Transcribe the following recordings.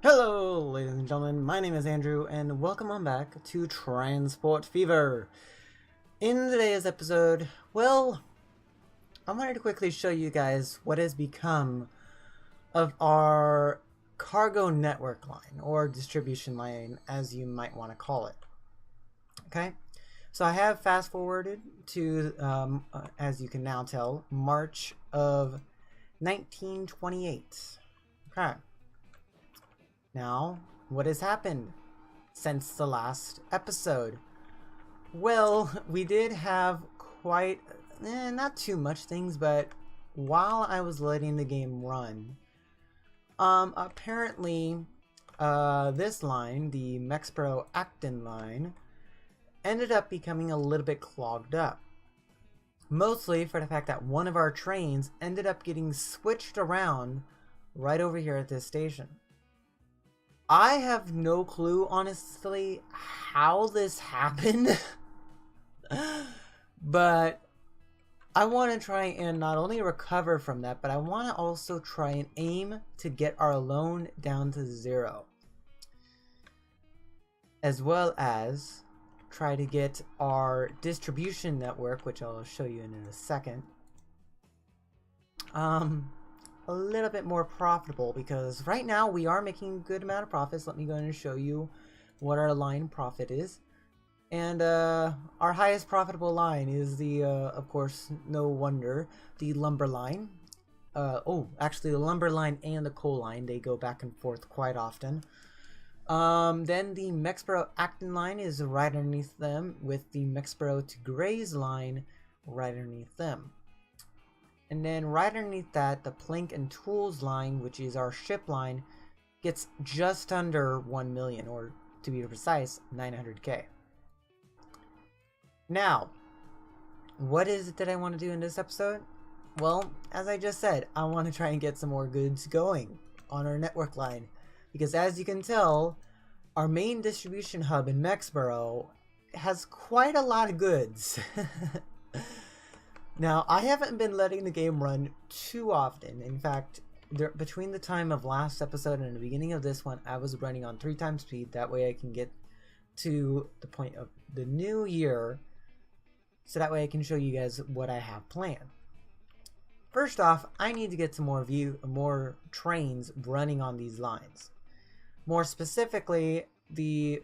Hello, ladies and gentlemen, my name is Andrew, and welcome on back to Transport Fever. In today's episode, well, I wanted to quickly show you guys what has become of our cargo network line, or distribution line, as you might want to call it. Okay, so I have fast forwarded to, as you can now tell, March of 1928. Okay. Now, what has happened since the last episode? Well, we did have quite, not too much things, but while I was letting the game run, apparently, this line, the Mexborough-Acton line, ended up becoming a little bit clogged up. Mostly for the fact that one of our trains ended up getting switched around right over here at this station. I have no clue, honestly, how this happened, but I want to try and not only recover from that, but I want to also try and aim to get our loan down to 0, as well as try to get our distribution network, which I'll show you in a second, a little bit more profitable, because right now we are making a good amount of profits. Let me go and show you what our line profit is. And our highest profitable line is the, of course, no wonder, the lumber line. Oh, actually the lumber line and the coal line, they go back and forth quite often. Then the Mexborough-Acton line is right underneath them, with the Mexborough to Grays line right underneath them. And then right underneath that, the Plank and Tools line, which is our ship line, gets just under 1 million, or to be precise, 900k. Now, what is it that I want to do in this episode? Well, as I just said, I want to try and get some more goods going on our network line. Because as you can tell, our main distribution hub in Mexborough has quite a lot of goods. Now, I haven't been letting the game run too often. In fact, between the time of last episode and the beginning of this one, I was running on 3 times speed. That way I can get to the point of the new year, so that way I can show you guys what I have planned. First off, I need to get some more trains running on these lines. More specifically, the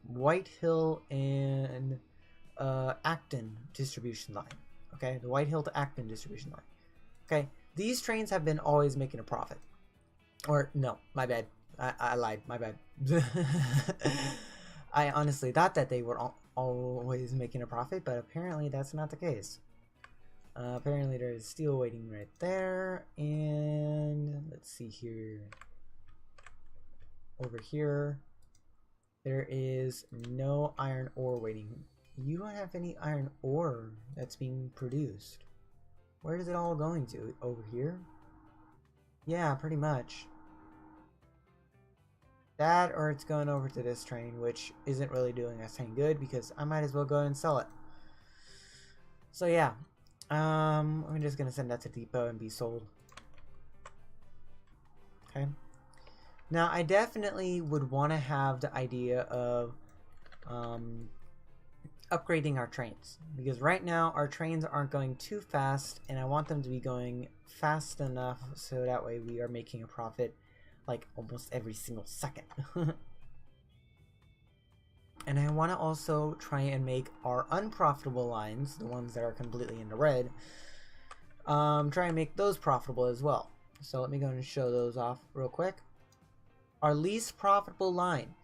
Whitehill and Acton distribution line. Okay, the Whitehill to Acton distribution line. Okay, these trains have been always making a profit. Or no, my bad. I lied. My bad. I honestly thought that they were always making a profit, but apparently that's not the case. Apparently there's steel waiting right there, and let's see here. Over here, there is no iron ore waiting. You don't have any iron ore that's being produced. Where is it all going to? Over here? Yeah, pretty much. That, or it's going over to this train, which isn't really doing us any good, because I might as well go and sell it. So yeah, I'm just gonna send that to depot and be sold. Okay. Now, I definitely would want to have the idea of upgrading our trains, because right now our trains aren't going too fast, and I want them to be going fast enough so that way we are making a profit like almost every single second. And I want to also try and make our unprofitable lines, the ones that are completely in the red, try and make those profitable as well. So let me go and show those off real quick. Our least profitable line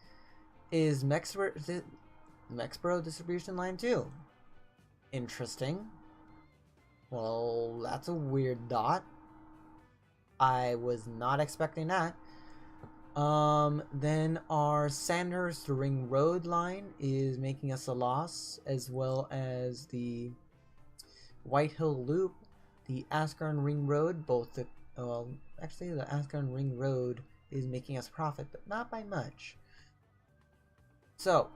is Mexborough distribution line 2. Interesting. Well, that's a weird dot. I was not expecting that. Then our Sandhurst Ring Road line is making us a loss, as well as the Whitehill Loop, the Ascairn Ring Road, both the, well, actually the Ascairn Ring Road is making us profit, but not by much. So,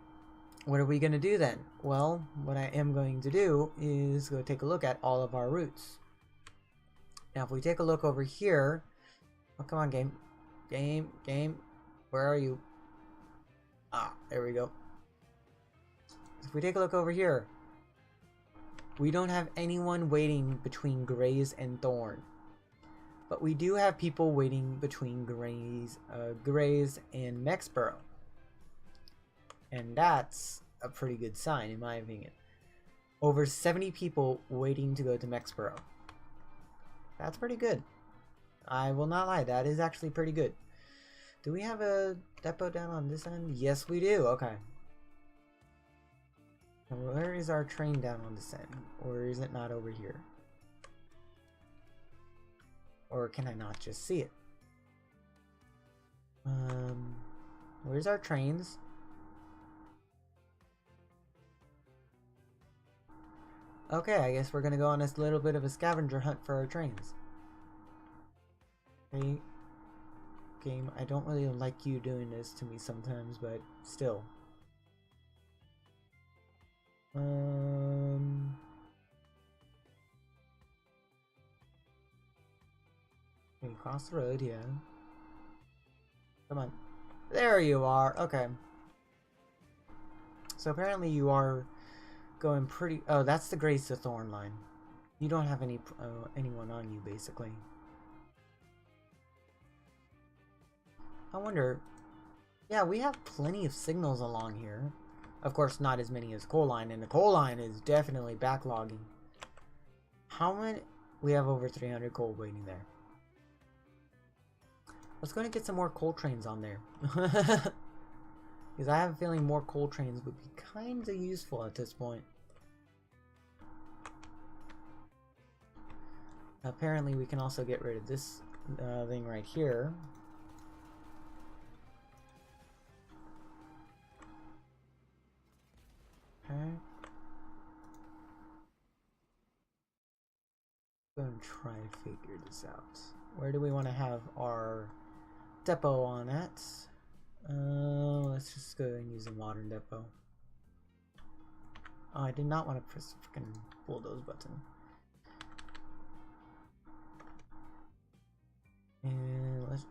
what are we going to do then? Well, what I am going to do is go take a look at all of our routes. Now, if we take a look over here, oh, come on, game. Game, where are you? Ah, there we go. If we take a look over here, we don't have anyone waiting between Grays and Thorn. But we do have people waiting between Grays and Mexborough. And that's a pretty good sign, in my opinion. Over 70 people waiting to go to Mexborough. That's pretty good. I will not lie, that is actually pretty good. Do we have a depot down on this end? Yes, we do. Okay. And where is our train down on this end? Or is it not over here? Or can I not just see it? Where's our trains? Okay, I guess we're gonna go on this little bit of a scavenger hunt for our trains. Okay. Game, I don't really like you doing this to me sometimes, but still. Okay, cross the road, yeah. Come on. There you are. Okay. So apparently you are going pretty... Oh, that's the Grace to Thorn line. You don't have anyone on you, basically. I wonder... Yeah, we have plenty of signals along here. Of course, not as many as coal line, and the coal line is definitely backlogging. How many? We have over 300 coal waiting there. Let's go and get some more coal trains on there. Because I have a feeling more coal trains would be kind of useful at this point. Apparently, we can also get rid of this thing right here. Okay. Go and try to figure this out. Where do we want to have our depot on at? Let's just go and use a modern depot. Oh, I did not want to press the freaking bulldoze button. And let's...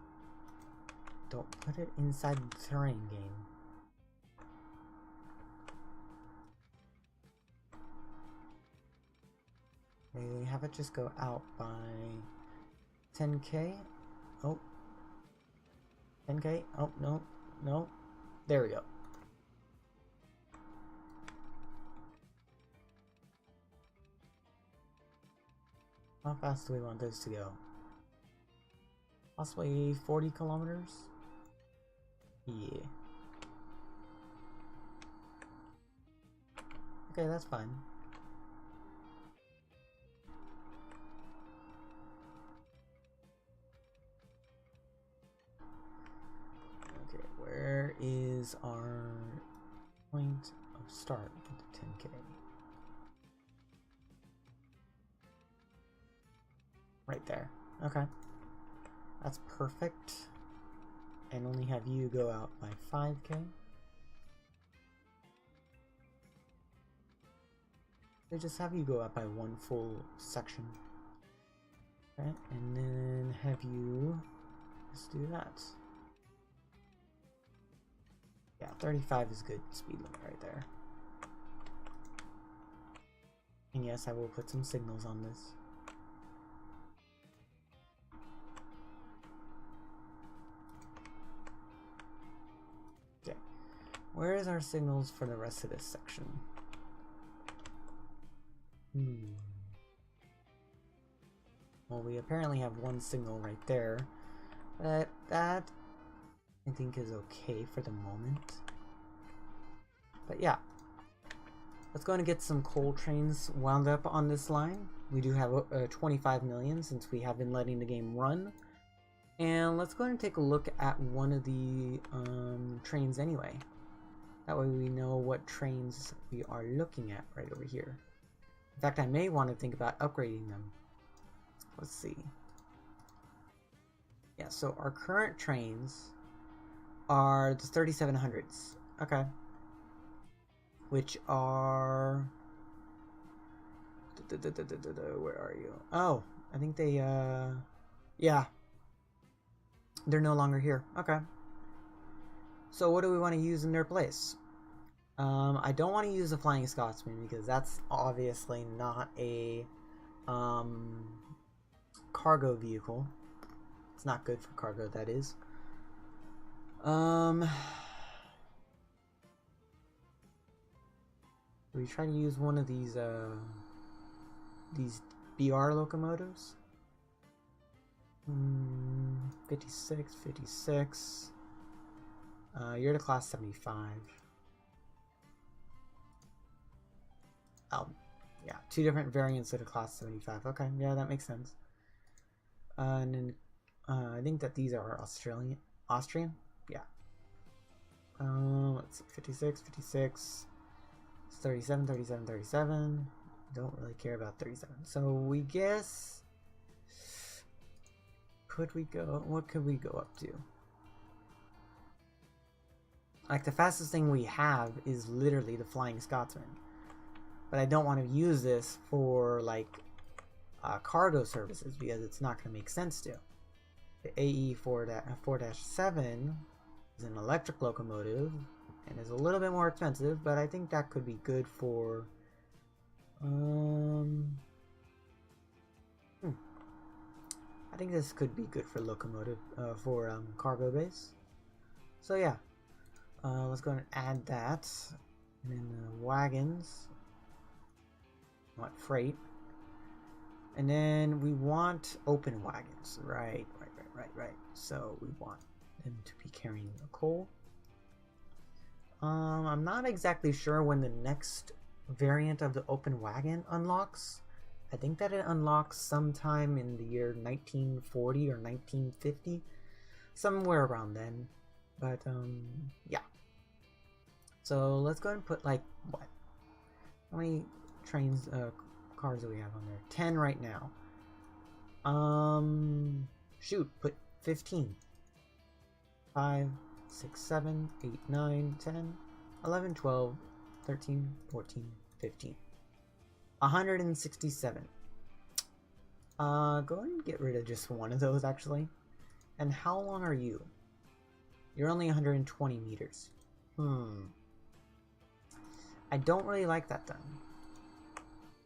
Don't put it inside the terrain game. They have it just go out by 10k. Oh. 10k. Oh, no. No. There we go. How fast do we want those to go? Possibly 40 kilometers? Yeah. Okay, that's fine. Okay, where is our point of start with the 10k? Right there. Okay. That's perfect. And only have you go out by 5k. They just have you go out by one full section. Okay, and then have you just do that. Yeah, 35 is good speed limit right there. And yes, I will put some signals on this. Okay, where is our signals for the rest of this section? Well, we apparently have one signal right there, but that I think is okay for the moment. But yeah, let's go and get some coal trains wound up on this line. We do have 25 million since we have been letting the game run. And let's go and take a look at one of the trains anyway. That way we know what trains we are looking at right over here. In fact, I may want to think about upgrading them. Let's see. Yeah, so our current trains are the 3700s. Okay. Which are... Where are you? Oh, I think they, yeah. They're no longer here. Okay. So what do we want to use in their place? I don't want to use the Flying Scotsman because that's obviously not a cargo vehicle. It's not good for cargo, that is. We try to use one of these BR locomotives. 56, 56. You're the class 75. Oh, yeah, two different variants of the class 75. Okay, yeah, that makes sense. And then I think that these are Austrian? Yeah. Let's see, 56, 56, 37, 37, 37. Don't really care about 37. So we guess... what could we go up to? Like, the fastest thing we have is literally the Flying Scotsman. But I don't want to use this for, like, cargo services because it's not going to make sense to. The AE 4-7 is an electric locomotive and is a little bit more expensive, but I think that could be good for... I think this could be good for locomotive, cargo base. So yeah, let's go and add that. And then the wagons. Want freight. And then we want open wagons. Right. So we want them to be carrying the coal. I'm not exactly sure when the next variant of the open wagon unlocks. I think that it unlocks sometime in the year 1940 or 1950. Somewhere around then. But, yeah. So let's go ahead and put, like, what? How many trains, cars do we have on there? 10 right now. Shoot, put 15. 5, 6, 7, 8, 9, 10, 11, 12, 13, 14, 15. 167. Go ahead and get rid of just one of those, actually. And how long are you? You're only 120 meters. I don't really like that then.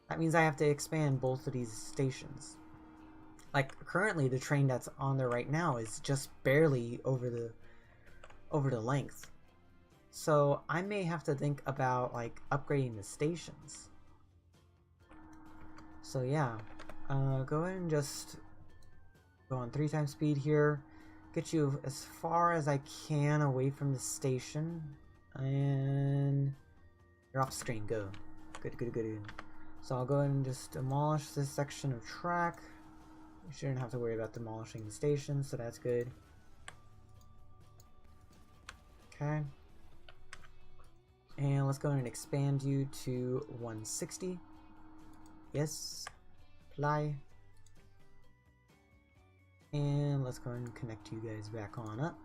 That means I have to expand both of these stations. Like, currently the train that's on there right now is just barely over the length. So I may have to think about, like, upgrading the stations. So yeah, go ahead and just go on 3 times speed here. Get you as far as I can away from the station. And you're off screen, go. Good. So I'll go ahead and just demolish this section of track. We shouldn't have to worry about demolishing the station, so that's good. Okay. And let's go ahead and expand you to 160. Yes. Apply. And let's go ahead and connect you guys back on up.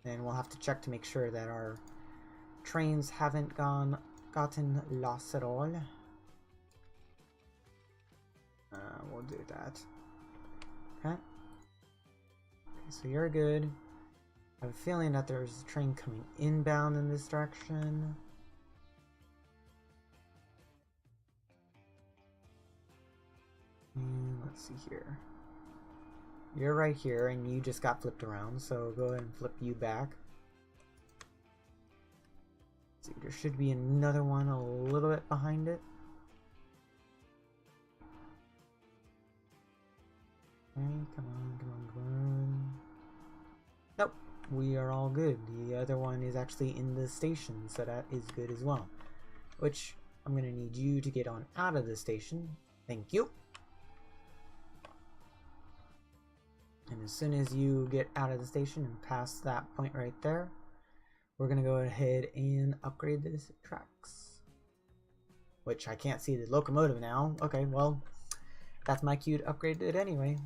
And we'll have to check to make sure that our trains haven't gotten lost at all. We'll do that. Okay. So you're good. I have a feeling that there's a train coming inbound in this direction. And let's see here. You're right here, and you just got flipped around, so go ahead and flip you back. Let's see, there should be another one a little bit behind it. Okay, come on. Nope, we are all good. The other one is actually in the station, so that is good as well. Which, I'm going to need you to get on out of the station. Thank you. And as soon as you get out of the station and past that point right there, we're going to go ahead and upgrade this tracks. Which I can't see the locomotive now. Okay, well, that's my cue to upgrade it anyway.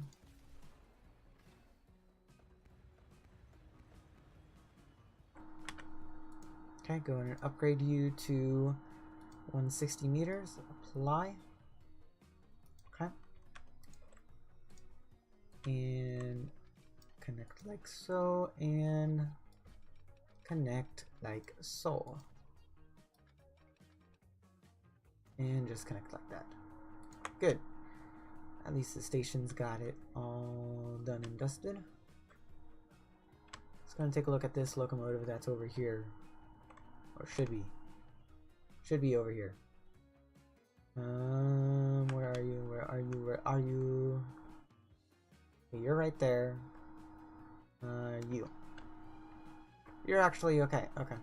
Okay, go ahead and upgrade you to 160 meters. Apply. Okay. And connect like so, and connect like so. And just connect like that. Good. At least the station's got it all done and dusted. Let's go and take a look at this locomotive that's over here. Or should be. Should be over here. Where are you? Where are you? Where are you? Okay, you're right there. You. You're actually okay. Okay.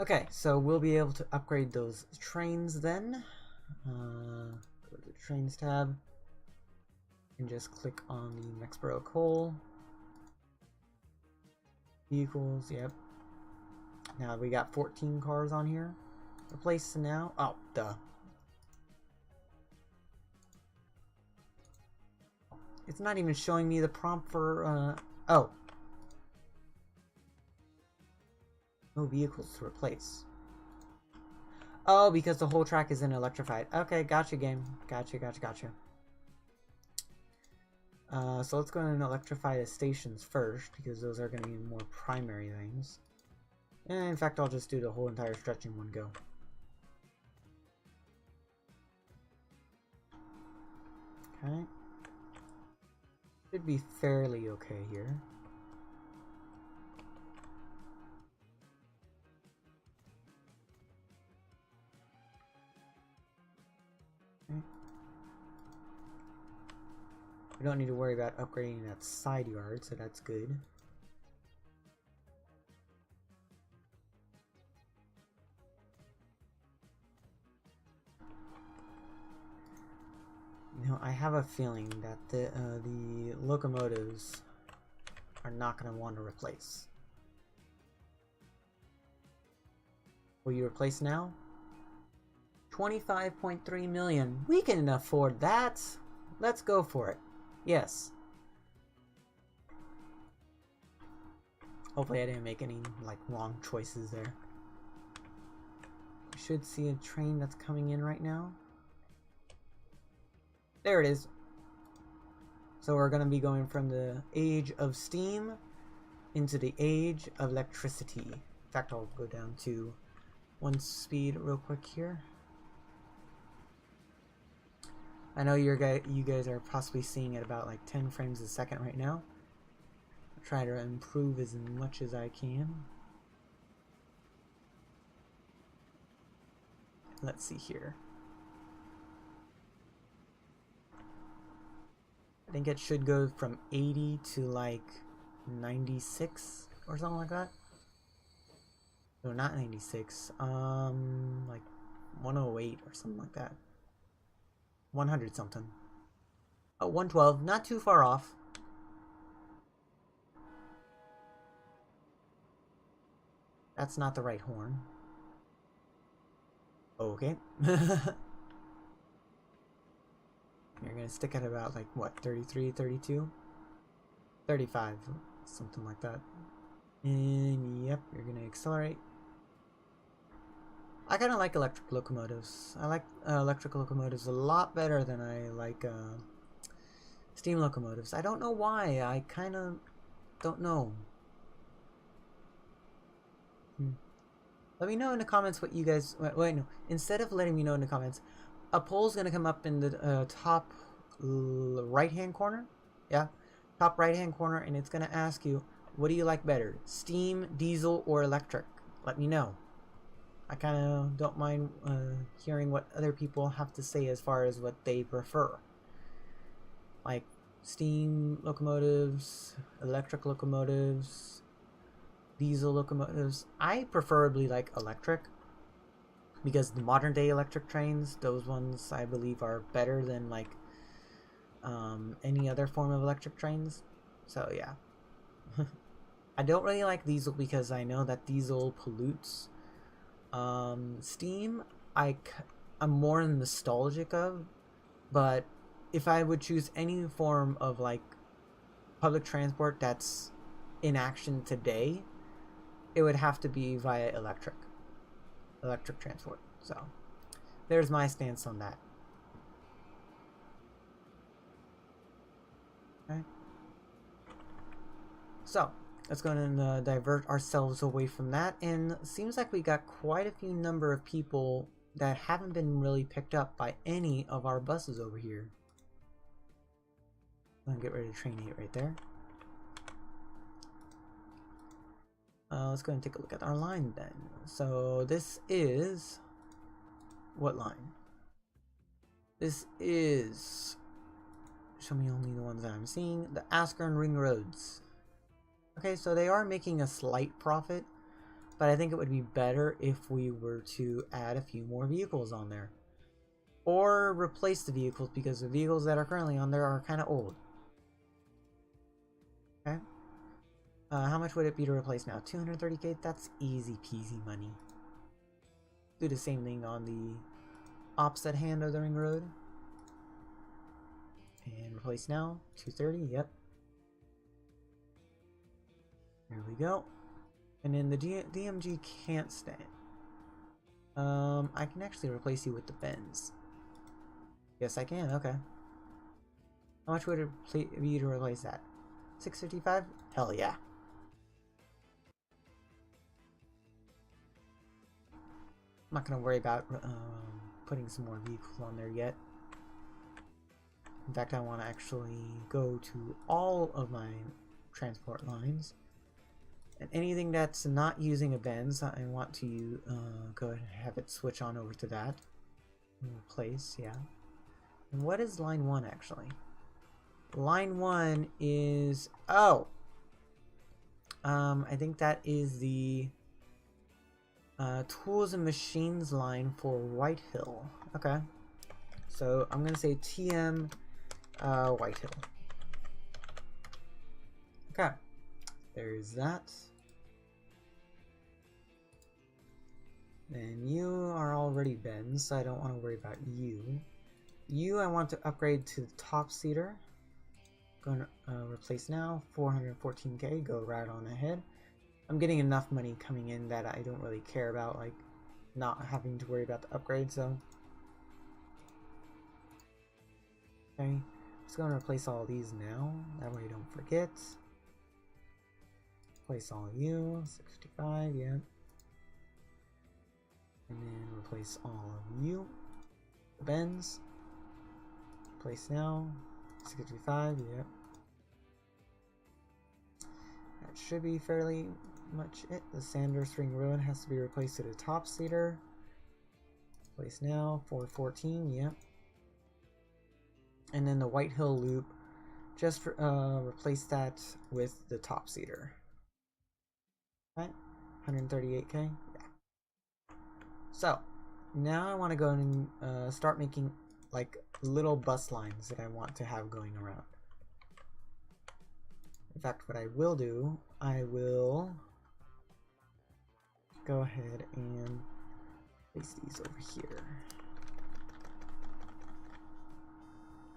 Okay, so we'll be able to upgrade those trains then. Go to the Trains tab. And just click on the Mexborough Coal. Vehicles, yep. Now we got 14 cars on here. Replace now. Oh, duh. It's not even showing me the prompt for, oh. No vehicles to replace. Oh, because the whole track isn't electrified. Okay, gotcha, game. Gotcha. So let's go and electrify the stations first, because those are going to be more primary things. And in fact, I'll just do the whole entire stretch in one go. Okay. Should be fairly okay here. Okay. We don't need to worry about upgrading that side yard, so that's good. You know, I have a feeling that the locomotives are not going to want to replace. Will you replace now? 25.3 million. We can afford that. Let's go for it. Yes. Hopefully I didn't make any like wrong choices there. We should see a train that's coming in right now. There it is. So we're going to be going from the age of steam into the age of electricity. In fact, I'll go down to 1 speed real quick here. I know you guys are possibly seeing at about like 10 frames a second right now. I'll try to improve as much as I can. Let's see here. I think it should go from 80 to like 96 or something like that. No, not 96. Like 108 or something like that. 100 something. Oh, 112. Not too far off. That's not the right horn. Okay. You're gonna stick at about like what, 33, 32? 35, something like that. And yep, you're gonna accelerate. I kind of like electric locomotives. I like electric locomotives a lot better than I like steam locomotives. I don't know why. I kind of don't know. Let me know in the comments what you guys... Wait, no. Instead of letting me know in the comments, a poll's going to come up in the top right-hand corner. Yeah, top right-hand corner, and it's going to ask you, what do you like better? Steam, diesel, or electric? Let me know. I kind of don't mind hearing what other people have to say as far as what they prefer. Like steam locomotives, electric locomotives, diesel locomotives. I preferably like electric because the modern day electric trains, those ones I believe are better than like any other form of electric trains. So yeah. I don't really like diesel because I know that diesel pollutes. Steam, I'm more nostalgic of, but if I would choose any form of like public transport that's in action today, it would have to be via electric transport. So there's my stance on that. Okay. So, let's go ahead and divert ourselves away from that. And seems like we got quite a few number of people that haven't been really picked up by any of our buses over here. I'm gonna get ready to train 8 right there. Let's go ahead and take a look at our line then. So this is... what line? This is... show me only the ones that I'm seeing. The Askern Ring Roads. Okay, so they are making a slight profit, but I think it would be better if we were to add a few more vehicles on there. Or replace the vehicles, because the vehicles that are currently on there are kind of old. Okay. How much would it be to replace now? 230k? That's easy peasy money. Do the same thing on the opposite hand of the ring road. And replace now. 230, yep. There we go. And then the DMG can't stand. I can actually replace you with the Benz. Yes, I can, okay. How much would it be to replace that? 655? Hell yeah. I'm not gonna worry about putting some more vehicles on there yet. In fact, I want to actually go to all of my transport lines. And anything that's not using a Benz, I want to go ahead and have it switch on over to that. Replace, yeah. And what is line 1 actually? Line 1 is... oh! I think that is the tools and machines line for Whitehill. Okay. So I'm going to say TM Whitehill. Okay. There's that. And you are already Benz, so I don't want to worry about you. You I want to upgrade to the top seater. Going to replace now. 414k, go right on ahead. I'm getting enough money coming in that I don't really care about, like, not having to worry about the upgrade, so. Okay, let's go and replace all these now. That way you don't forget. Replace all of you. 65, yeah. And then replace all of you. Benz. Replace now. 65, yep. That should be fairly much it. The Sanders Ring Road has to be replaced to the top seater. Replace now. 414, yep. And then the Whitehill Loop, just replace that with the top seater. Right? 138k? Yeah. So, now I want to go and start making like little bus lines that I want to have going around. In fact, what I will do, I will go ahead and place these over here.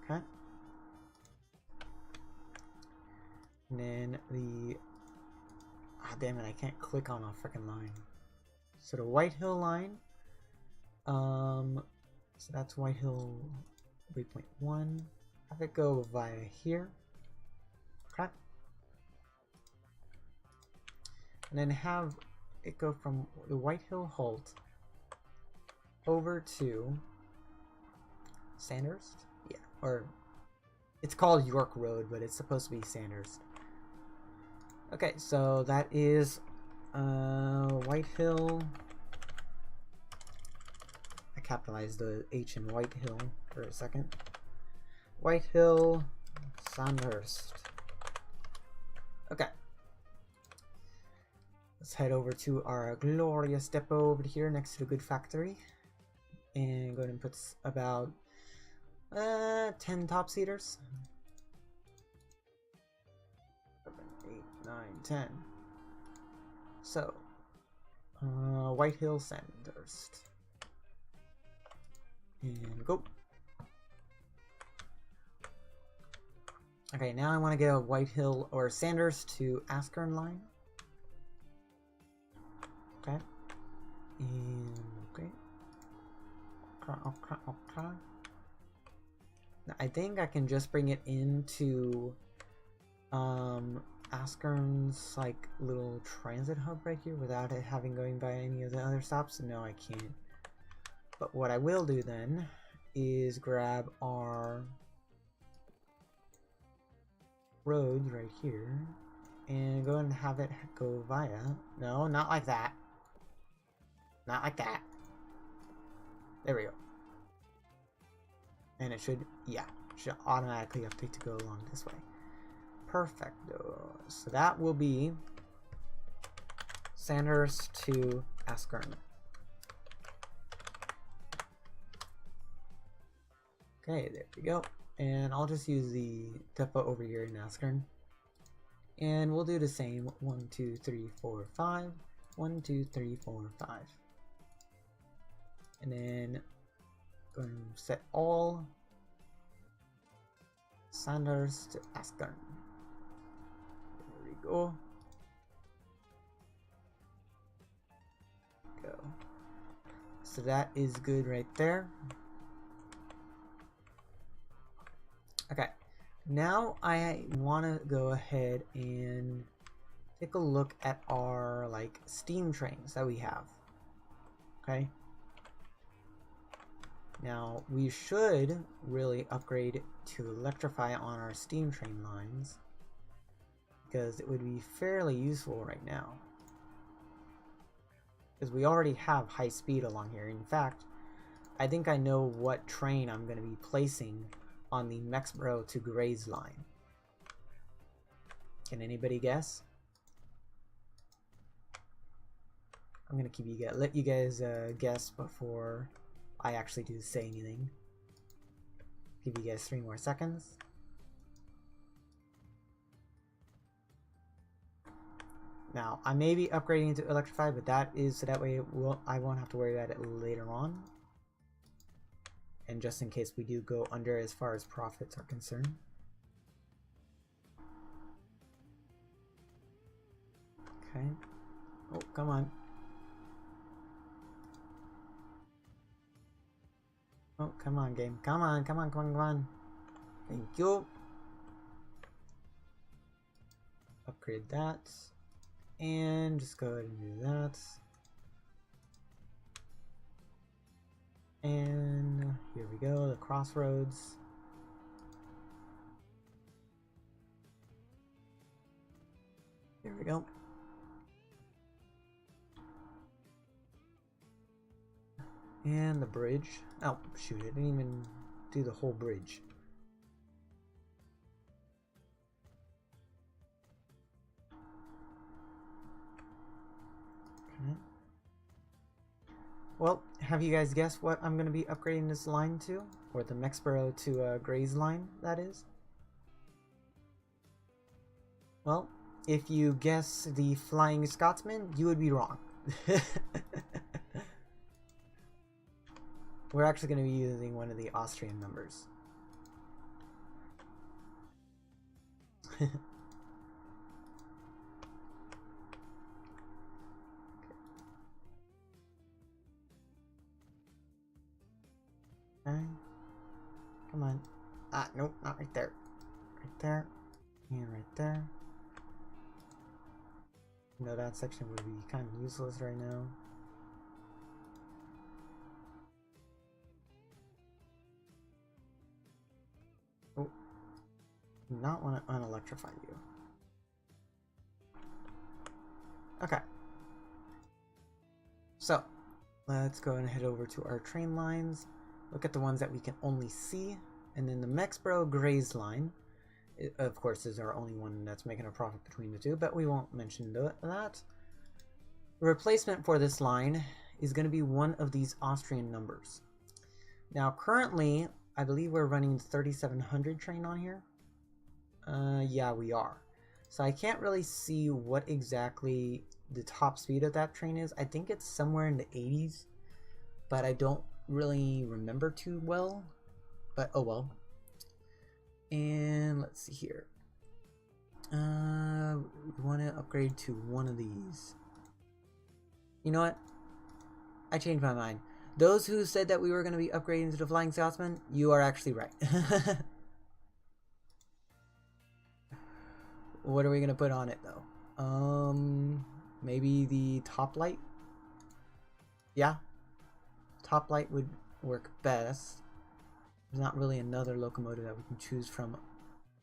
Okay. And then the... ah, damn it, I can't click on a freaking line. So the Whitehill line, so that's Whitehill 3.1. Have it go via here. Okay. And then have it go from the Whitehill halt over to Sandhurst? Yeah, or it's called York Road, but it's supposed to be Sandhurst. Okay, so that is Whitehill. I capitalized the H in Whitehill for a second. Whitehill, Sandhurst. Okay. Let's head over to our glorious depot over here next to the Good Factory. And go ahead and put about 10 top seaters. 7, 8, 9, 10. So, Whitehill, Sandhurst. And go. Okay, now I want to get a Whitehill or Sandhurst to Askern line. Okay. And okay. Okay. Now, I think I can just bring it into Askern's like little transit hub right here without it having going by any of the other stops? No, I can't. But what I will do then is grab our roads right here and go and have it go via. No, not like that. Not like that. There we go. And it should, yeah, should automatically update to go along this way. Perfecto. So that will be Sandhurst to Askern. Okay, there we go. And I'll just use the depot over here in Askern. And we'll do the same. 1, 2, 3, 4, 5. 1, 2, 3, 4, 5. And then go and set all Sandhurst to Askern. There we go. Go. So that is good right there. Okay, now I want to go ahead and take a look at our like steam trains that we have. Okay. Now we should really upgrade to electrify on our steam train lines because it would be fairly useful right now. Because we already have high speed along here. In fact, I think I know what train I'm going to be placing on the Mexborough to Grays line. Can anybody guess? I'm gonna let you guys guess before I actually do say anything. Give you guys 3 more seconds. Now I may be upgrading to electrify, but that is so that way I won't have to worry about it later on. And just in case we do go under as far as profits are concerned. Okay. Oh, come on. Oh, come on, game. Come on, come on, come on, come on. Thank you. Upgrade that. And just go ahead and do that. And here we go, the crossroads. Here we go. And the bridge. Oh, shoot, I didn't even do the whole bridge. Okay. Well, have you guys guessed what I'm going to be upgrading this line to? Or the Mexborough to Grays line, that is? Well, if you guess the Flying Scotsman, you would be wrong. We're actually going to be using one of the Austrian numbers. Okay. Come on. Ah, nope, not right there. Right there. And right there. No, that section would be kind of useless right now. Oh. Not want to unelectrify you. Okay. So, let's go and head over to our train lines. Look at the ones that we can only see. And then the Mexborough Grays line, of course, is our only one that's making a profit between the two, but we won't mention that. The replacement for this line is going to be one of these Austrian numbers. Now, currently, I believe we're running the 3700 train on here. Yeah, we are. So I can't really see what exactly the top speed of that train is. I think it's somewhere in the 80s, but I don't really remember too well. But oh well. And let's see here. We want to upgrade to one of these. You know what? I changed my mind. Those who said that we were going to be upgrading to the Flying Scotsman, you are actually right. What are we gonna put on it though? Maybe the top light? Yeah. Top light would work best. There's not really another locomotive that we can choose from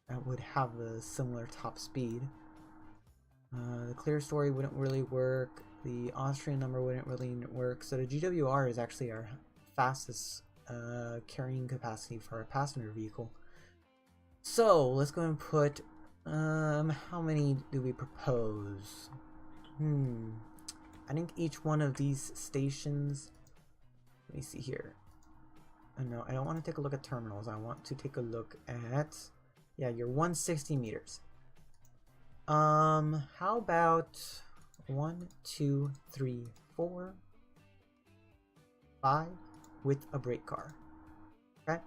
that would have a similar top speed. The clear story wouldn't really work. The Austrian number wouldn't really work. So the GWR is actually our fastest carrying capacity for a passenger vehicle. So let's go and put how many do we propose? I think each one of these stations, let me see here. No, I don't want to take a look at terminals. I want to take a look at, yeah, your 160 meters. How about 1, 2, 3, 4, 5 with a brake car? Okay.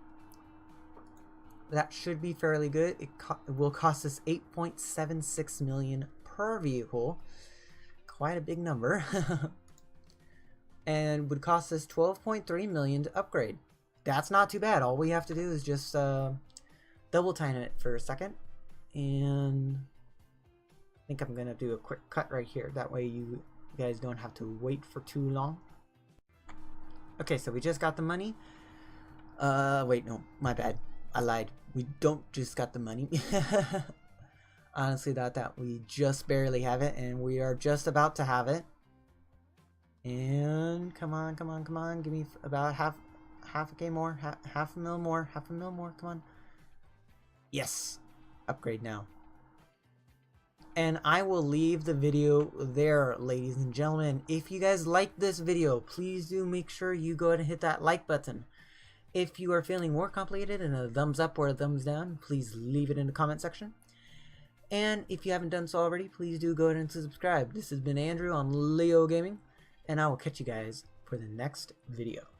That should be fairly good. It will cost us 8.76 million per vehicle. Quite a big number. And would cost us 12.3 million to upgrade. That's not too bad. All we have to do is just double time it for a second. And I think I'm gonna do a quick cut right here. That way you guys don't have to wait for too long. Okay, so we just got the money. Wait, no, my bad. I lied. We don't just got the money. Honestly, that we just barely have it, and we are just about to have it. And come on, come on, come on. Give me about half a K more, half a mil more, come on. Yes, upgrade now. And I will leave the video there, ladies and gentlemen. If you guys like this video, please do make sure you go ahead and hit that like button. If you are feeling more complicated and a thumbs up or a thumbs down, please leave it in the comment section. And if you haven't done so already, please do go ahead and subscribe. This has been Andrew on Leo Gaming, and I will catch you guys for the next video.